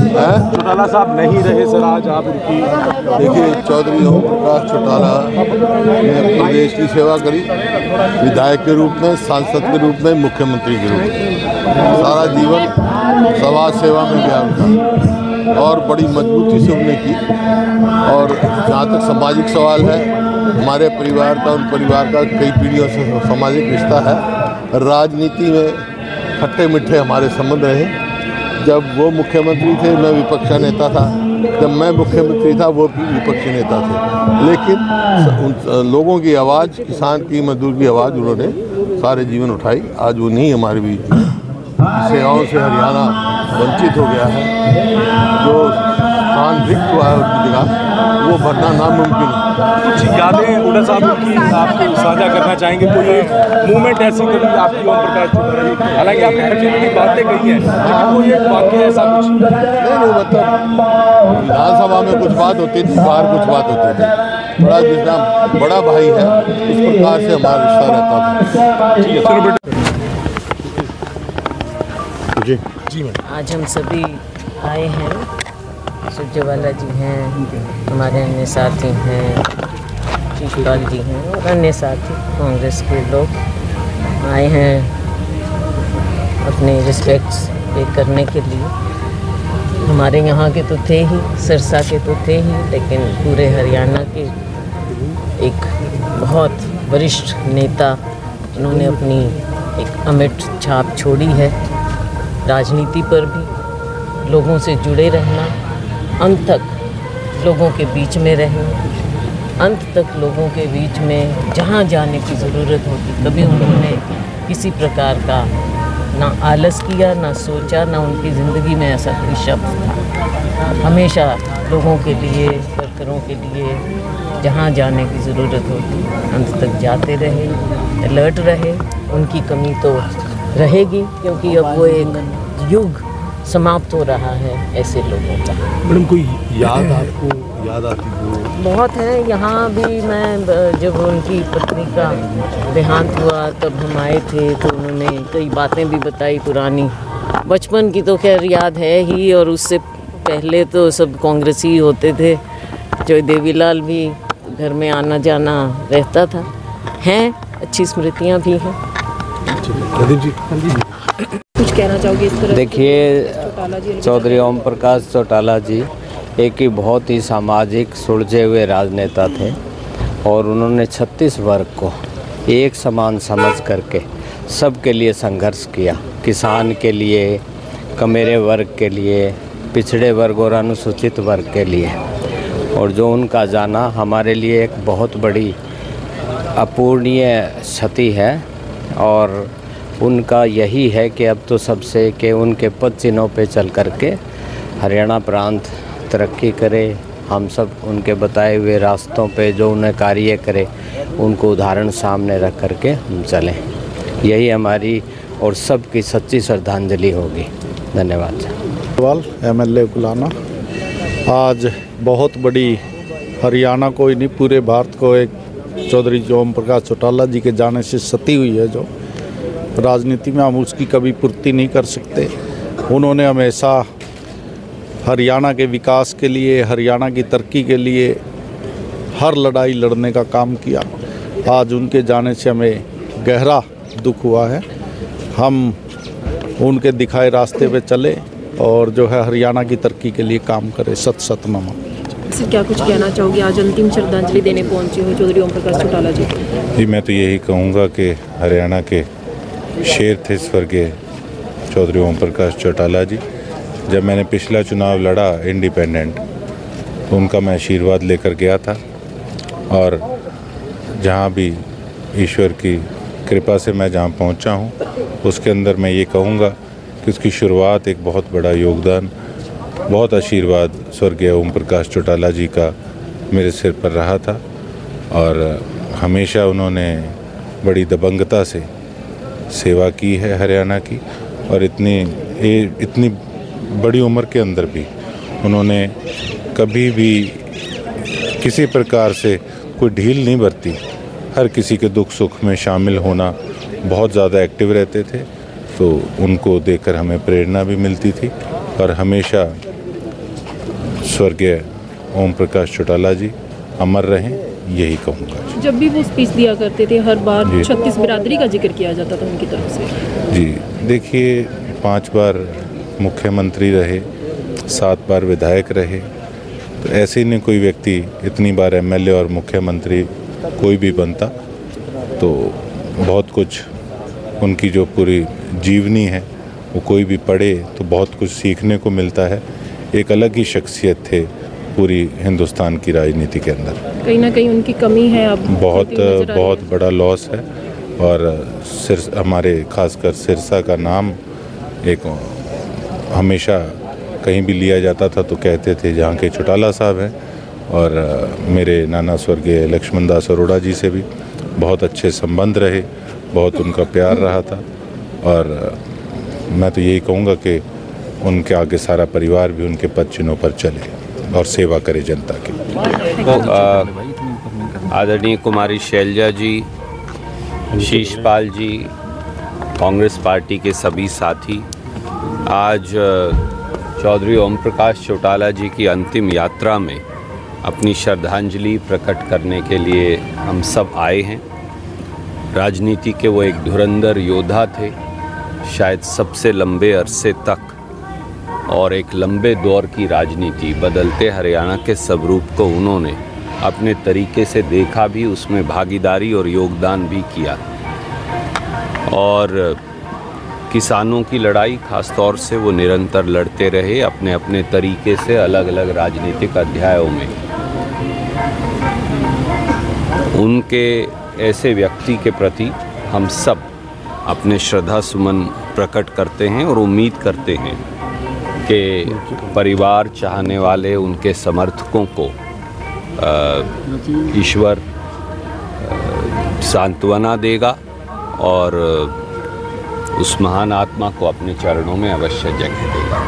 चौटाला साहब नहीं रहे सर, आज आप उनकी देखिए, चौधरी ओम प्रकाश चौटाला ने अपने देश की सेवा करी, विधायक के रूप में, सांसद के रूप में, मुख्यमंत्री के रूप में। सारा जीवन समाज सेवा में गया उनका और बड़ी मजबूती से उन्होंने की। और जहाँ तक सामाजिक सवाल है, हमारे परिवार का, उन परिवार का कई पीढ़ियों से सामाजिक रिश्ता है। राजनीति में खट्टे मीठे हमारे संबंध रहे। जब वो मुख्यमंत्री थे, मैं विपक्ष का नेता था। जब मैं मुख्यमंत्री था, वो भी विपक्षी नेता थे। लेकिन उन लोगों की आवाज़, किसान की, मजदूर की आवाज़ उन्होंने सारे जीवन उठाई। आज वो नहीं हमारे बीच में। सेवाओं से हरियाणा वंचित हो गया है। जो स्थान रिक्त हुआ है उनकी जगह, वो भरना नामुमकिन है। कुछ यादें उड़ा साहब उनकी आप साझा करना चाहेंगे? कोई मूवमेंट ऐसी कभी आपकी ओम प्रकाश चौटाला जी, हालांकि आपने खट्टी मीठी बातें कही हैं, लेकिन कोई एक वाक्य ऐसा कुछ? नहीं, मतलब विधानसभा में कुछ बात होती थी, बाहर कुछ बात होती थी। बड़ा जितना बड़ा भाई है, उस प्रकार से हमारा रिश्ता रहता था। जी मैडम। आज हम सभी आए हैं, सुरजेवाला जी हैं, हमारे अन्य साथी हैं, शिशुपाल जी हैं और अन्य साथी कांग्रेस के लोग आए हैं अपने रिस्पेक्ट्स पे करने के लिए। हमारे यहाँ के तो थे ही, सिरसा के तो थे ही, लेकिन पूरे हरियाणा के एक बहुत वरिष्ठ नेता, उन्होंने अपनी एक अमिट छाप छोड़ी है। राजनीति पर भी लोगों से जुड़े रहना, अंत तक लोगों के बीच में रहना, अंत तक लोगों के बीच में जहाँ जाने की ज़रूरत होती, कभी उन्होंने किसी प्रकार का ना आलस किया, ना सोचा, ना उनकी ज़िंदगी में ऐसा कोई शब्द था। हमेशा लोगों के लिए, वर्करों के लिए जहाँ जाने की ज़रूरत होती, अंत तक जाते रहे, अलर्ट रहे। उनकी कमी तो रहेगी, क्योंकि अब वो एक युग समाप्त हो रहा है ऐसे लोगों का। मैडम, कोई याद आपको याद आती हो? बहुत है। यहाँ भी मैं जब उनकी पत्नी का देहांत हुआ तब हम आए थे, तो उन्होंने कई बातें भी बताई पुरानी। बचपन की तो खैर याद है ही, और उससे पहले तो सब कांग्रेसी होते थे। जो देवीलाल भी घर में आना जाना रहता था। हैं अच्छी स्मृतियाँ भी हैं। कुछ कहना चाहोगे इस तरह? देखिए, चौधरी ओम प्रकाश चौटाला जी एक ही बहुत ही सामाजिक सुलझे हुए राजनेता थे, और उन्होंने 36 वर्ग को एक समान समझ करके सबके लिए संघर्ष किया। किसान के लिए, कमेरे वर्ग के लिए, पिछड़े वर्ग और अनुसूचित वर्ग के लिए। और जो उनका जाना हमारे लिए एक बहुत बड़ी अपूर्णीय क्षति है। और उनका यही है कि अब तो सबसे कि उनके पद चिन्हों पे चल करके हरियाणा प्रांत तरक्की करे। हम सब उनके बताए हुए रास्तों पे जो उन्हें कार्य करे, उनको उदाहरण सामने रख करके हम चलें। यही हमारी और सबकी सच्ची श्रद्धांजलि होगी। धन्यवाद। MLA कुलाना, आज बहुत बड़ी हरियाणा को ही नहीं, पूरे भारत को एक चौधरी ओम प्रकाश चौटाला जी के जाने से क्षति हुई है। जो राजनीति में हम उसकी कभी पूर्ति नहीं कर सकते। उन्होंने हमेशा हरियाणा के विकास के लिए, हरियाणा की तरक्की के लिए हर लड़ाई लड़ने का काम किया। आज उनके जाने से हमें गहरा दुख हुआ है। हम उनके दिखाए रास्ते पे चले और जो है हरियाणा की तरक्की के लिए काम करें। सत नमः। सर, क्या कुछ कहना चाहोगे? आज अंतिम श्रद्धांजलि देने पहुंचे हो चौधरी ओम प्रकाश चौटाला जी। जी, मैं तो यही कहूँगा कि हरियाणा के शेर थे स्वर्गीय चौधरी ओम प्रकाश चौटाला जी। जब मैंने पिछला चुनाव लड़ा इंडिपेंडेंट, तो उनका मैं आशीर्वाद लेकर गया था। और जहाँ भी ईश्वर की कृपा से मैं जहाँ पहुँचा हूँ, उसके अंदर मैं ये कहूँगा कि उसकी शुरुआत, एक बहुत बड़ा योगदान, बहुत आशीर्वाद स्वर्गीय ओम प्रकाश चौटाला जी का मेरे सिर पर रहा था। और हमेशा उन्होंने बड़ी दबंगता से सेवा की है हरियाणा की। और इतनी बड़ी उम्र के अंदर भी उन्होंने कभी भी किसी प्रकार से कोई ढील नहीं बरती। हर किसी के दुख सुख में शामिल होना, बहुत ज़्यादा एक्टिव रहते थे। तो उनको देखकर हमें प्रेरणा भी मिलती थी। और हमेशा स्वर्गीय ओम प्रकाश चौटाला जी अमर रहें, यही कहूँगा। जब भी वो स्पीच दिया करते थे हर बार जी। 36 बिरादरी का जिक्र किया जाता था उनकी तरफ से। जी देखिए, 5 बार मुख्यमंत्री रहे, 7 बार विधायक रहे, तो ऐसे ही नहीं कोई व्यक्ति इतनी बार एमएलए और मुख्यमंत्री कोई भी बनता, तो बहुत कुछ उनकी जो पूरी जीवनी है वो कोई भी पढ़े तो बहुत कुछ सीखने को मिलता है। एक अलग ही शख्सियत थे पूरी हिंदुस्तान की राजनीति के अंदर। कहीं ना कहीं उनकी कमी है अब बहुत बड़ा लॉस है। और हमारे खासकर सिरसा का नाम एक हमेशा कहीं भी लिया जाता था तो कहते थे जहाँ के चौटाला साहब हैं। और मेरे नाना स्वर्गीय लक्ष्मण दास अरोड़ा जी से भी बहुत अच्छे संबंध रहे, बहुत उनका प्यार रहा था। और मैं तो यही कहूँगा कि उनके आगे सारा परिवार भी उनके पद चिन्हों पर चले और सेवा करे जनता की। तो आदरणीय कुमारी शैलजा जी, शीशपाल जी, कांग्रेस पार्टी के सभी साथी, आज चौधरी ओम प्रकाश चौटाला जी की अंतिम यात्रा में अपनी श्रद्धांजलि प्रकट करने के लिए हम सब आए हैं। राजनीति के वो एक धुरंधर योद्धा थे, शायद सबसे लंबे अरसे तक, और एक लंबे दौर की राजनीति, बदलते हरियाणा के स्वरूप को उन्होंने अपने तरीके से देखा भी, उसमें भागीदारी और योगदान भी किया। और किसानों की लड़ाई खास तौर से वो निरंतर लड़ते रहे अपने अपने तरीके से अलग अलग राजनीतिक अध्यायों में। उनके ऐसे व्यक्ति के प्रति हम सब अपने श्रद्धा सुमन प्रकट करते हैं और उम्मीद करते हैं कि परिवार चाहने वाले उनके समर्थकों को ईश्वर सांत्वना देगा और उस महान आत्मा को अपने चरणों में अवश्य जगह देगा।